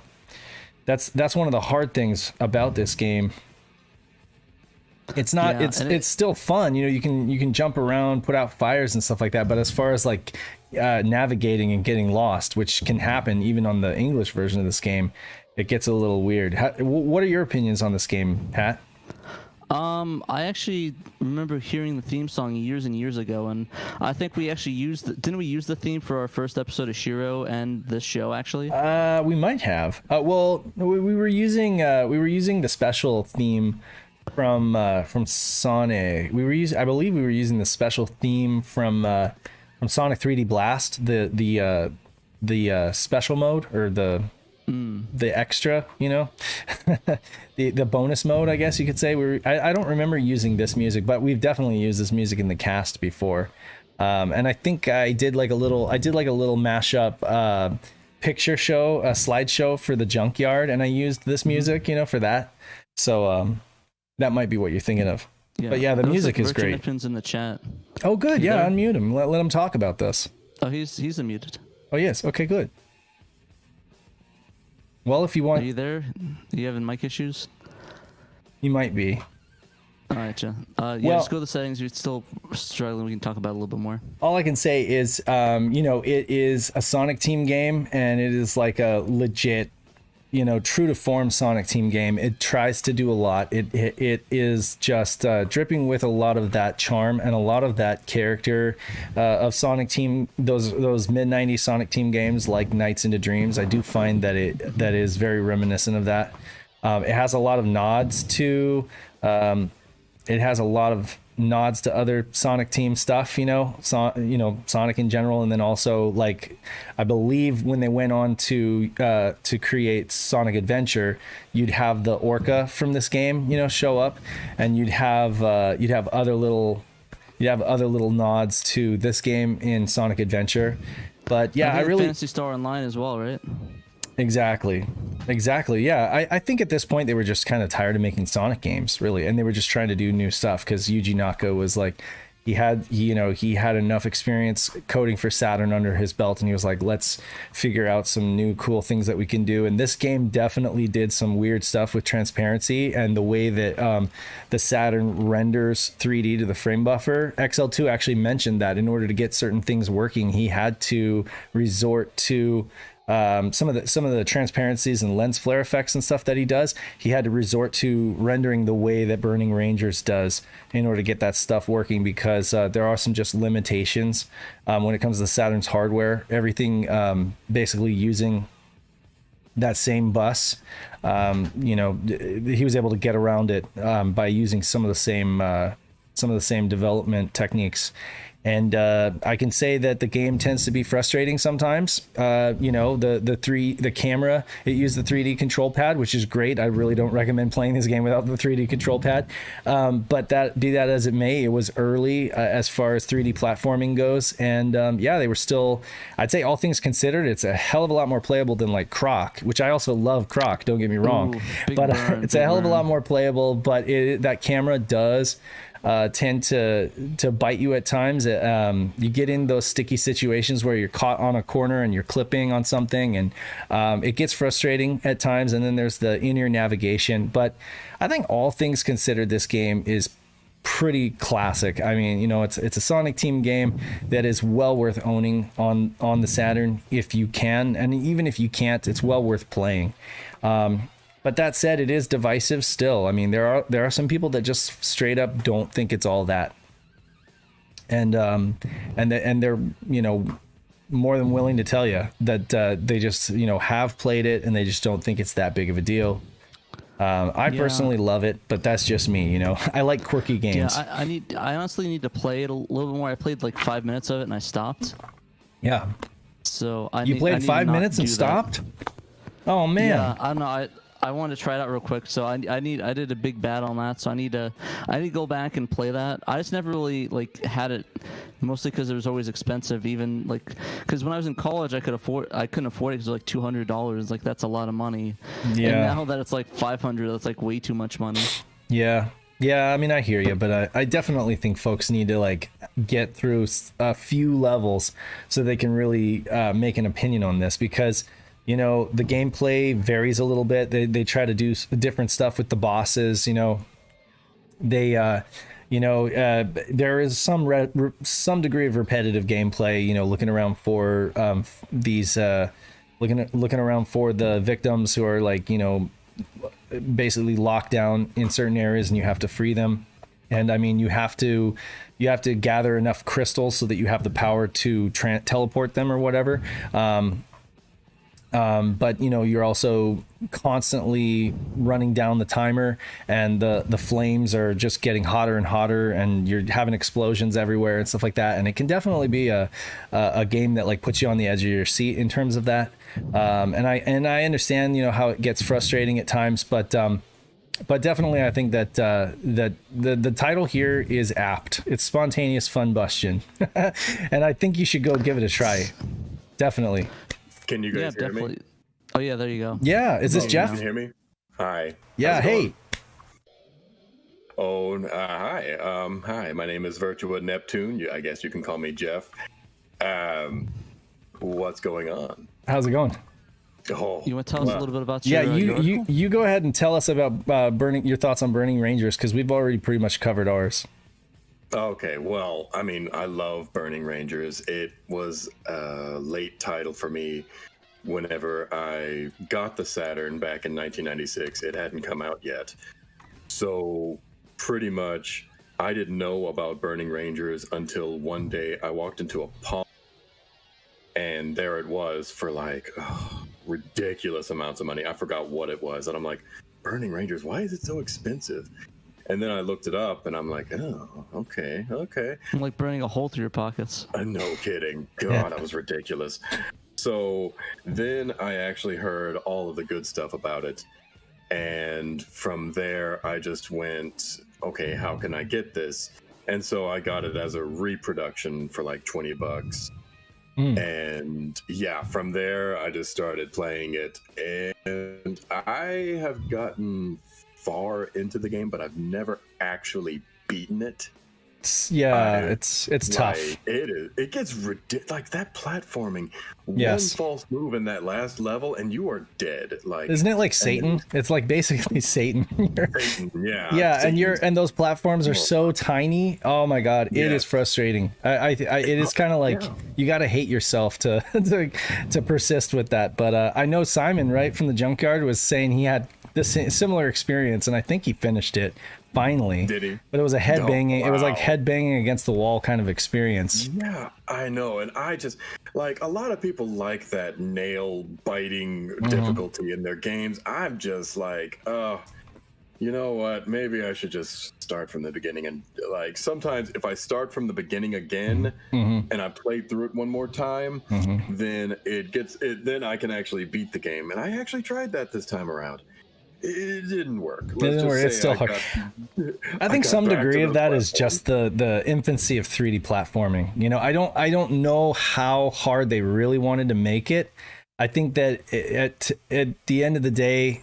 that's one of the hard things about this game. It's not it's still fun, you can jump around, put out fires and stuff like that, but as far as like navigating and getting lost, which can happen even on the English version of this game, it gets a little weird. What are your opinions on this game, Pat? I actually remember hearing the theme song years and years ago, and I think we actually didn't we use the theme for our first episode of SHIRO and this show actually? We might have. Well, we were using the special theme from Sonic. I believe we were using the special theme from Sonic 3D Blast, the special mode, or the extra, the bonus mode, I guess you could say. I don't remember using this music, but we've definitely used this music in the cast before. And I think I did like a little mashup picture show, a slideshow for the junkyard, and I used this music, for that. So that might be what you're thinking of. Yeah. But yeah, the music is great. Neptune's in the chat. Oh, good. Yeah, unmute him. Let him talk about this. Oh, he's unmuted. Oh, yes. Okay, good. Well, if you want... Are you there? Are you having mic issues? You might be. All right, yeah. Just go to the settings. You're still struggling. We can talk about it a little bit more. All I can say is, it is a Sonic Team game, and it is like a legit, true to form Sonic Team game. It tries to do a lot. It is just dripping with a lot of that charm and a lot of that character of Sonic Team. Those mid-90s Sonic Team games like Nights into Dreams. I do find that that is very reminiscent of that. It has a lot of nods to. It has a lot of nods to other Sonic Team stuff, Sonic in general, and then also like I believe when they went on to create Sonic Adventure, you'd have the Orca from this game, show up, and you'd have other little nods to this game in Sonic Adventure. But yeah, I really Phantasy Star Online as well, right? Exactly. Yeah, I think at this point they were just kind of tired of making Sonic games, really, and they were just trying to do new stuff because Yuji Naka was like, he had enough experience coding for Saturn under his belt, and he was like, let's figure out some new cool things that we can do. And this game definitely did some weird stuff with transparency and the way that the Saturn renders 3D to the frame buffer. XL2 actually mentioned that in order to get certain things working, he had to resort to some of the transparencies and lens flare effects and stuff that he does. He had to resort to rendering the way that Burning Rangers does in order to get that stuff working, because there are some just limitations when it comes to Saturn's hardware. Everything basically using that same bus, he was able to get around it by using some of the same development techniques. And I can say that the game tends to be frustrating sometimes. The camera, it used the 3D control pad, which is great. I really don't recommend playing this game without the 3D control pad. But be that as it may, it was early as far as 3D platforming goes. And they were still, I'd say all things considered, it's a hell of a lot more playable than like Croc, which I also love Croc, don't get me wrong. Ooh, but it's a hell of a lot more playable, but that camera does tend to bite you at times. You get in those sticky situations where you're caught on a corner and you're clipping on something, and it gets frustrating at times. And then there's the in-ear navigation. But I think all things considered, this game is pretty classic. I mean, it's a Sonic Team game that is well worth owning on the Saturn if you can, and even if you can't, it's well worth playing. But that said, it is divisive still. I mean, there are some people that just straight up don't think it's all that, and they're more than willing to tell you that they just have played it and they just don't think it's that big of a deal. I personally love it, but that's just me. I like quirky games. Yeah, I honestly need to play it a little bit more. I played like 5 minutes of it and I stopped. Yeah. So you played 5 minutes and stopped? Oh man. Yeah, I don't know. I wanted to try it out real quick, so I did a big bat on that, so I need to go back and play that. I just never really had it, mostly because it was always expensive. Even because when I was in college, I couldn't afford it because it was like $200. Like that's a lot of money. Yeah. And now that it's like $500, that's like way too much money. Yeah. Yeah, I mean, I hear you, but I definitely think folks need to get through a few levels so they can really make an opinion on this, because the gameplay varies a little bit. They try to do different stuff with the bosses. There is some degree of repetitive gameplay. Looking around for looking around for the victims who are basically locked down in certain areas, and you have to free them. And I mean, you have to gather enough crystals so that you have the power to teleport them or whatever. But you're also constantly running down the timer, and the flames are just getting hotter and hotter, and you're having explosions everywhere and stuff like that. And it can definitely be a game that puts you on the edge of your seat in terms of that. And I understand how it gets frustrating at times, but definitely I think that the title here is apt. It's spontaneous fun bustion, and I think you should go give it a try. Definitely. Can you guys hear me? Oh yeah, there you go. Yeah, is this Jeff? Can you hear me? Hi. Yeah, How's it hey. going? Oh, hi. Hi. My name is Virtua Neptune. I guess you can call me Jeff. What's going on? How's it going? Oh, You want to tell us a little bit about Yeah, your you go ahead and tell us about your thoughts on Burning Rangers, because we've already pretty much covered ours. Okay, well, I mean, I love Burning Rangers. It was a late title for me whenever I got the Saturn back in 1996. It hadn't come out yet. So pretty much I didn't know about Burning Rangers until one day I walked into a pawn and there it was for like ridiculous amounts of money. I forgot what it was. And I'm like, Burning Rangers, why is it so expensive? And then I looked it up and I'm like, oh, okay. I'm like burning a hole through your pockets. No kidding. God, that was ridiculous. So then I actually heard all of the good stuff about it. And from there, I just went, okay, how can I get this? And so I got it as a reproduction for like $20. And yeah, from there, I just started playing it. And I have gotten far into the game, but I've never actually beaten it. It's tough. It gets ridiculous. Like that platforming, Yes. one false move in that last level and you are dead. Like, Isn't it like Satan? It's like basically Satan. Satan, yeah. Yeah, Satan's- and those platforms are so tiny. Oh my god, it is Yes. frustrating. It is kind of like you got to hate yourself to to persist with that. But I know Simon, right from the Junkyard, was saying he had this similar experience, and I think he finished it finally. Did he? But it was a head banging. It was like wow. head banging against the wall kind of experience. Yeah, I know. And I just like a lot of people like that nail biting difficulty in their games. I'm just like, you know what? Maybe I should just start from the beginning. And like sometimes if I start from the beginning again and I play through it one more time, then then I can actually beat the game. And I actually tried that this time around. It didn't work. It's still hard. I think some degree of that is just the infancy of 3D platforming. You know, I don't know how hard they really wanted to make it. I think that at the end of the day,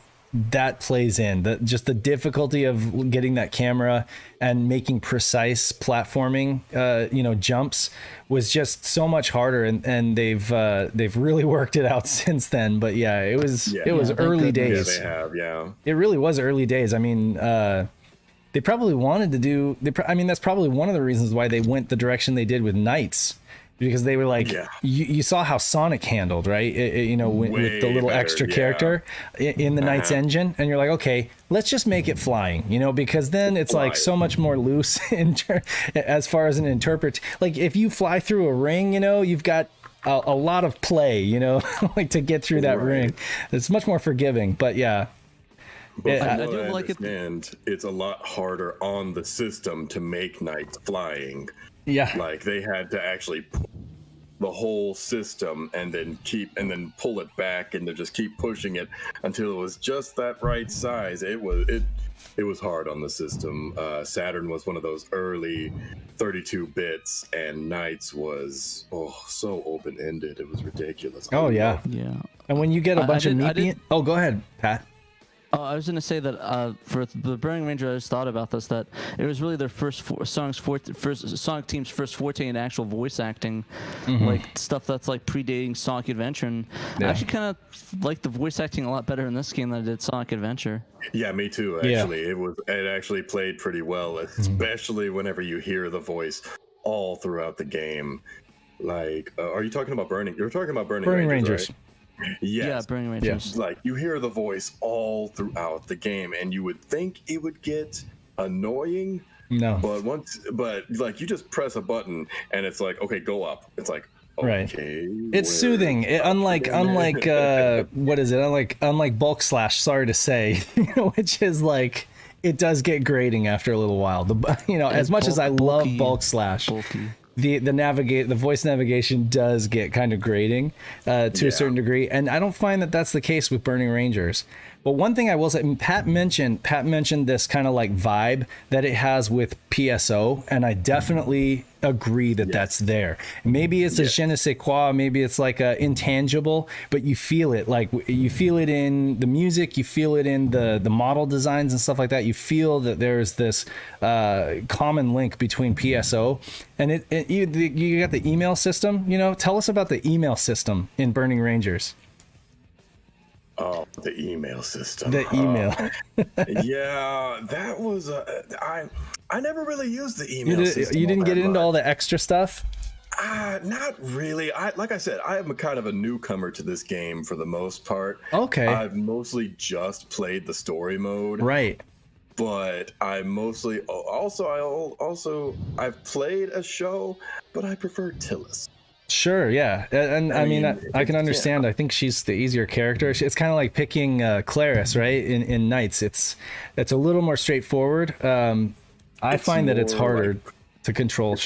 that plays in just the difficulty of getting that camera and making precise platforming jumps was just so much harder, and they've really worked it out since then. But yeah, it was early days. Yeah, they have. Yeah, it really was early days. I mean, they probably wanted to do. That's probably one of the reasons why they went the direction they did with Knights. Because they were like, you saw how Sonic handled, right? With the little extra character in the Knight's engine. And you're like, okay, let's just make it flying, because then it's like so much more loose as far as an interpret. Like if you fly through a ring, you've got a lot of play, like to get through that ring. It's much more forgiving, but yeah. But I do like it. And it's a lot harder on the system to make Knights flying. Yeah, like they had to actually pull the whole system and then pull it back and to just keep pushing it until it was just that right size. It was hard on the system. Saturn was one of those early 32 bits, and Knights was so open ended. It was ridiculous. Oh yeah. And when you get a bunch of meat, go ahead, Pat. I was going to say that for the Burning Ranger, I just thought about this, that it was really their Sonic team's first forte in actual voice acting, like stuff that's like predating Sonic Adventure. And I actually kind of like the voice acting a lot better in this game than I did Sonic Adventure. Yeah, me too. Actually, it actually played pretty well, especially whenever you hear the voice all throughout the game. Like, are you talking about Burning? You're talking about Burning Rangers. Right? Yes. Yeah, Burning Rangers. Yeah. Like you hear the voice all throughout the game, and you would think it would get annoying. No. But like you just press a button, and it's like, okay, go up. It's like, okay. It's soothing. Unlike what is it? Unlike Bulk Slash. Sorry to say, which is like it does get grating after a little while. As much as I love Bulk Slash. The voice navigation does get kind of grating to a certain degree, and I don't find that that's the case with Burning Rangers. But one thing I will say, Pat mentioned this kind of like vibe that it has with PSO, and I definitely agree that that's there. Maybe it's a je ne sais quoi, maybe it's like a intangible, but you feel it. Like you feel it in the music, you feel it in the model designs and stuff like that. You feel that there's this common link between PSO and you got the email system. You know, tell us about the email system in Burning Rangers. Oh, the email system. The email. Yeah, that was I never really used the email system. You didn't get into all the extra stuff? Not really. Like I said, I am kind of a newcomer to this game for the most part. Okay. I've mostly just played the story mode. Right. But I mostly I've played a show, but I prefer Tillis. Sure, yeah, and I mean I can understand. I think she's the easier character. It's kind of like picking Claris, right? In Knights, it's a little more straightforward. I find that it's harder to control.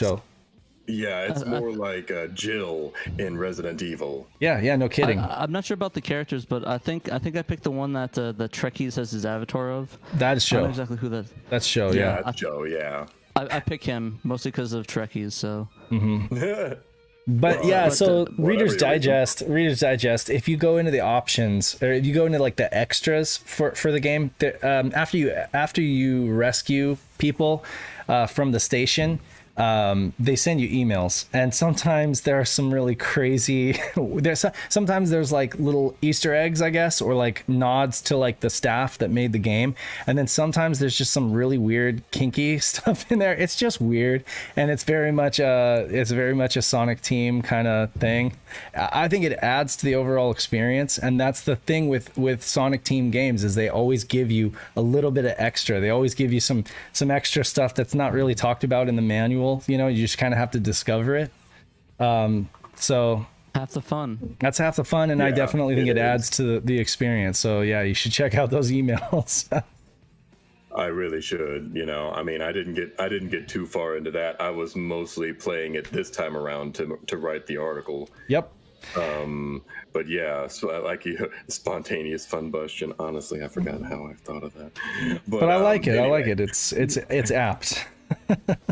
Yeah, it's more like Jill in Resident Evil. Yeah, no kidding. I'm not sure about the characters, but I think I picked the one that the Trekkies has his avatar of. That is Show. I don't know exactly who that. That's Show. Yeah, that's Joe. Yeah. I pick him mostly because of Trekkies. So. But so Reader's Digest, if you go into the options or if you go into like the extras for the game, after you rescue people from the station, they send you emails, and sometimes there are some really crazy sometimes there's like little Easter eggs, I guess, or like nods to like the staff that made the game, and then sometimes there's just some really weird kinky stuff in there. It's just weird, and it's very much a Sonic Team kind of thing. I think it adds to the overall experience, and that's the thing with Sonic Team games, is they always give you a little bit of extra. They always give you some extra stuff that's not really talked about in the manual. You know, you just kind of have to discover it. So half the fun. That's half the fun, and I definitely think it adds to the experience. So yeah, you should check out those emails. I really should. You know, I mean, I didn't get too far into that. I was mostly playing it this time around to write the article. Yep. But yeah, so like spontaneous fun bustion. Honestly, I forgot how I thought of that. But I like it. Anyway. I like it. It's apt.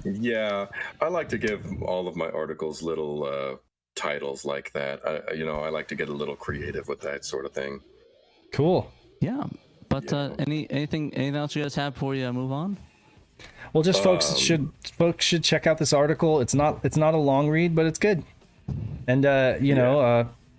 Yeah, I like to give all of my articles little titles like that. I like to get a little creative with that sort of thing. Cool. Yeah, but anything else you guys have before you move on? Well, just folks should check out this article. It's not a long read, but it's good. And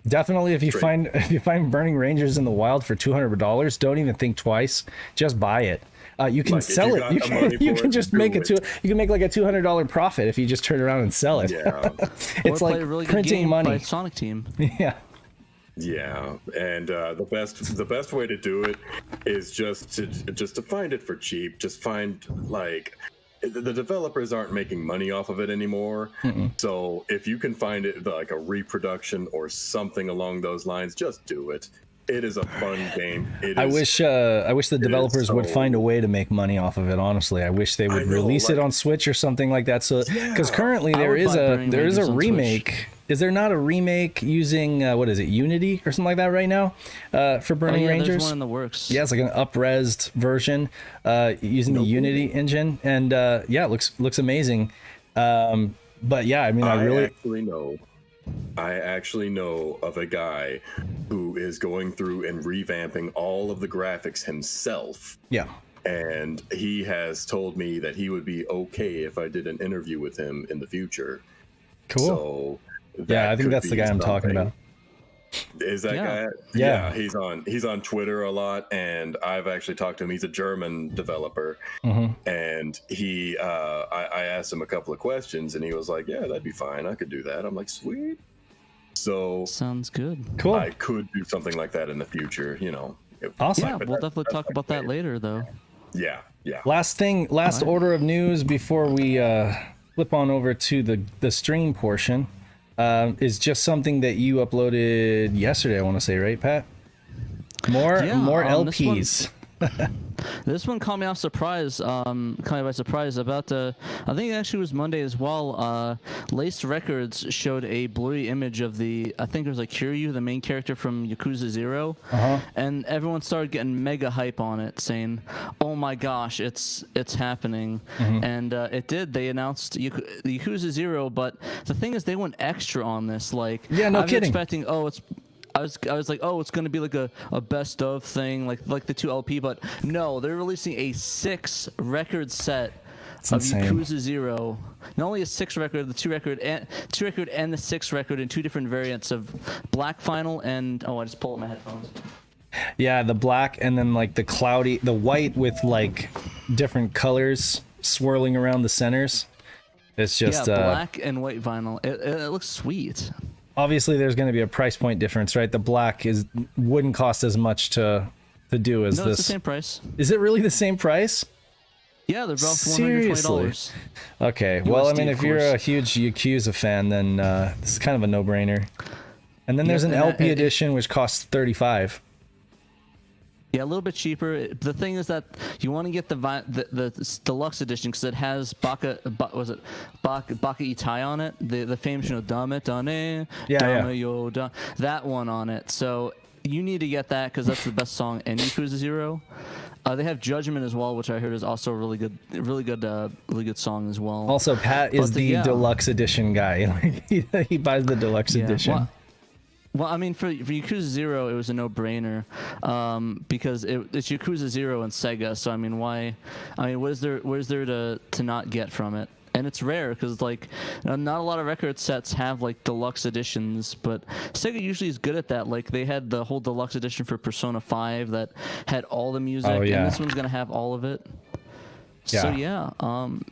definitely if you find Burning Rangers in the wild for $200, don't even think twice. Just buy it. You can sell it. You can just make you can make like a $200 profit if you just turn around and sell it. Yeah. It's like really printing money. By Sonic Team. Yeah. Yeah, and the best way to do it is just to find it for cheap. Just find like the developers aren't making money off of it anymore. So if you can find it like a reproduction or something along those lines, just do it. It is a fun game. I wish the developers would find a way to make money off of it. Honestly, I wish they would release it on Switch or something like that. So, because currently there is a remake. Is there not a remake using what is it, Unity or something like that right now for Burning Rangers? There's one in the works. Yeah, it's like an up-resed version using the Unity engine, and it looks amazing. But yeah, I mean, I actually know of a guy who is going through and revamping all of the graphics himself. Yeah. And he has told me that he would be okay if I did an interview with him in the future. Cool. So I think that's the guy I'm talking about. Is that guy? Yeah. He's on Twitter a lot, and I've actually talked to him. He's a German developer, and he I asked him a couple of questions, and he was like, "Yeah, that'd be fine. I could do that." I'm like, "Sweet." So sounds good. Cool. I could do something like that in the future. You know. Awesome. Yeah, we'll definitely talk about that later, though. Yeah. Last order of news before we flip on over to the stream portion. Is just something that you uploaded yesterday, I want to say, right, Pat? More LPs. This one caught me off surprise. Caught me by surprise. I think it actually was Monday as well. Lace Records showed a blurry image of I think it was like Kiryu, the main character from Yakuza 0, and everyone started getting mega hype on it, saying, "Oh my gosh, it's happening!" And it did. They announced Yakuza 0, but the thing is, they went extra on this. Like, yeah, no I was kidding. expecting, I was like, oh, it's gonna be like a best of thing, like the 2 LP, but no, they're releasing a 6 record set of Yakuza 0. Not only a 6 record, the 2 record and the 6 record in 2 different variants of black vinyl and I just pulled up my headphones. Yeah, the black and then like the white with like different colors swirling around the centers. It's just black and white vinyl. It looks sweet. Obviously there's going to be a price point difference, right? The black wouldn't cost as much to do as this. No, it's the same price. Is it really the same price? Yeah, they're both Seriously? $120. Okay, well, I mean, of if you're course. a huge Yakuza fan, then this is kind of a no-brainer. And then there's an and LP edition which costs $35. Yeah, a little bit cheaper. The thing is that you want to get the deluxe edition because it has Baka Itai on it, the famous Dame Dane, Dame Yo Da, that one on it. So you need to get that because that's the best song in Yakuza 0. They have Judgment as well, which I heard is also a really good song as well. Also, Pat is the deluxe edition guy. Like, he buys the deluxe edition. Well, I mean, for Yakuza 0, it was a no-brainer because it's Yakuza 0 and Sega. So I mean, why? I mean, what is there to not get from it? And it's rare because like not a lot of record sets have like deluxe editions, but Sega usually is good at that. Like they had the whole deluxe edition for Persona 5 that had all the music, and this one's gonna have all of it. Yeah. So yeah,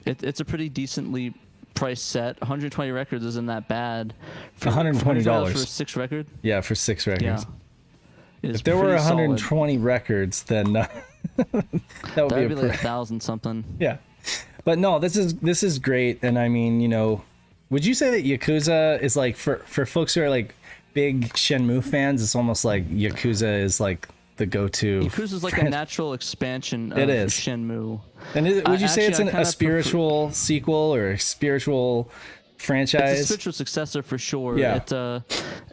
it's a pretty decently price set. 120 records isn't that bad. For $120 for a 6 record. Yeah, for 6 records. Yeah. If there were 120 records, then that would be like 1,000 something. Yeah. But no, this is great, and I mean, you know, would you say that Yakuza is like for folks who are like big Shenmue fans? It's almost like Yakuza is like the go-to. Yakuza is like a natural expansion of Shenmue. And would you say it's a spiritual sequel or a spiritual franchise? It's a spiritual successor for sure. Yeah.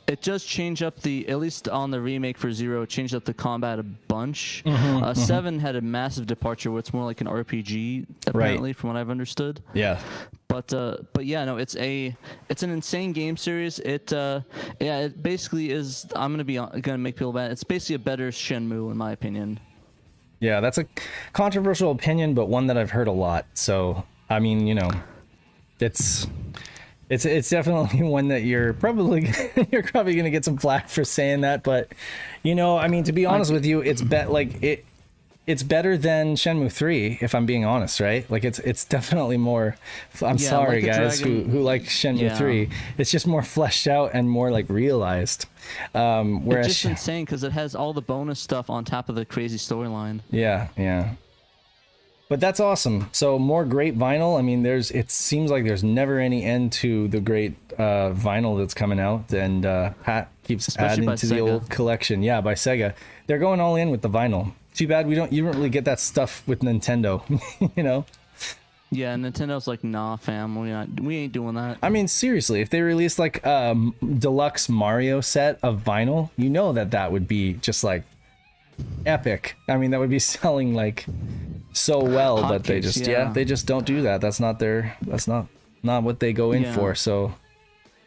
It does change up at least on the remake for 0, it changed up the combat a bunch. 7 had a massive departure where it's more like an RPG apparently, from what I've understood. Yeah. But yeah, no, it's an insane game series. It basically is. I'm gonna make people mad. It's basically a better Shenmue in my opinion. Yeah, that's a controversial opinion, but one that I've heard a lot. So I mean, you know, it's definitely one that you're probably gonna get some flack for saying that. But you know, I mean, to be honest with you, it's better than Shenmue 3, if I'm being honest, right? Like it's definitely more. I'm sorry, like guys, who like Shenmue 3. It's just more fleshed out and more like realized. Whereas it's just insane because it has all the bonus stuff on top of the crazy storyline. Yeah. But that's awesome. So more great vinyl. I mean, it seems like there's never any end to the great vinyl that's coming out, and Pat keeps adding to the old collection. Yeah, by Sega. They're going all in with the vinyl. Too bad you don't really get that stuff with Nintendo, you know? Yeah, Nintendo's like, nah, fam, we ain't doing that. I mean, seriously, if they released like a deluxe Mario set of vinyl, you know that would be just like epic. I mean, that would be selling like so well, but they just don't do that. That's not what they go in for. So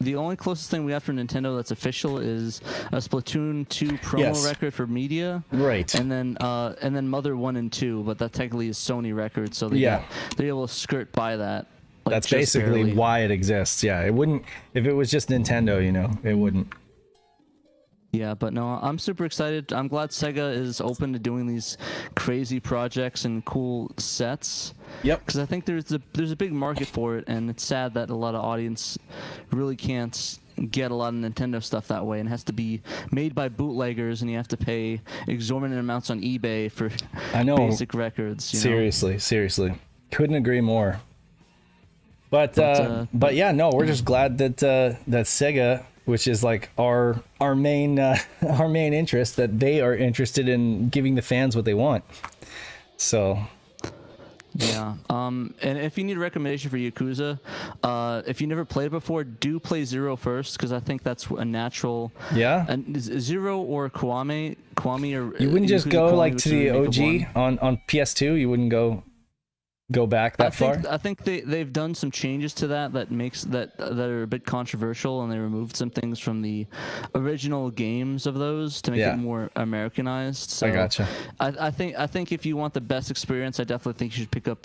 the only closest thing we have for Nintendo that's official is a Splatoon 2 promo record for media, right? And then Mother 1 and 2, but that technically is Sony records, so they're able to skirt by that. Like, that's basically why it exists. Yeah, it wouldn't if it was just Nintendo. You know, it wouldn't. Yeah, but no, I'm super excited. I'm glad Sega is open to doing these crazy projects and cool sets. Yep. Because I think there's a big market for it, and it's sad that a lot of audience really can't get a lot of Nintendo stuff that way, and it has to be made by bootleggers, and you have to pay exorbitant amounts on eBay for basic records. You know? Seriously, couldn't agree more. But yeah, no, we're just glad that Sega which is like our main our main interest, that they are interested in giving the fans what they want. So yeah. And if you need a recommendation for Yakuza, if you never played it before, do play Zero first, because I think that's a natural. yeah, And Zero or Kwame or you wouldn't just Yakuza go Kiwami, like which to is a the remake of one. OG on PS2. You wouldn't go back that far. I think they've done some changes to that makes that are a bit controversial, and they removed some things from the original games of those to make Yeah. it more Americanized. So I gotcha. I think if you want the best experience, I definitely think you should pick up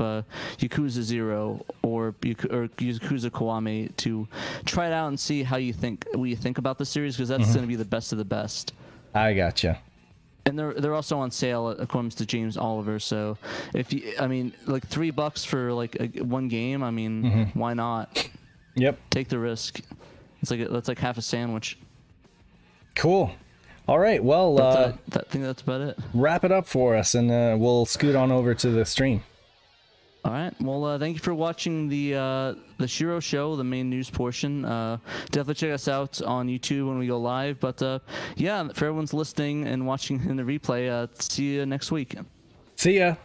Yakuza 0 or Yakuza Kiwami to try it out and see what you think about the series, because that's going to be the best of the best. I gotcha. And they're also on sale according to James Oliver. So if you, I mean, like $3 for like one game, I mean, why not? Yep. Take the risk. That's like half a sandwich. Cool. All right. Well, I think that's about it. wrap it up for us, and we'll scoot on over to the stream. All right. Well, thank you for watching the SHIRO show, the main news portion. Definitely check us out on YouTube when we go live. But yeah, for everyone's listening and watching in the replay, see you next week. See ya.